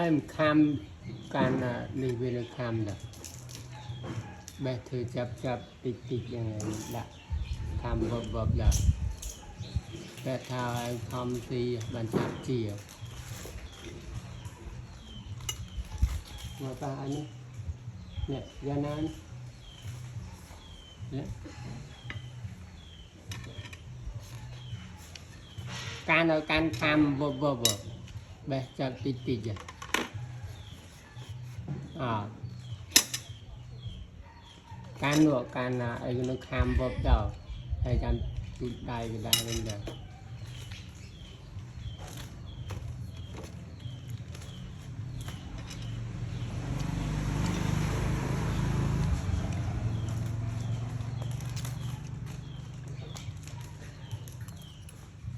em cam can đi về cam đó bé thử chập tịt tịtยังไงđã cam bập đó bé thao em không thì bạn chập chìa mà ta anh ấy nè ra nan can ở can cam bập bé chập tịt tịt à can nữa can là ai nó cam bập đầu hay can tụt đai cái đai lên đó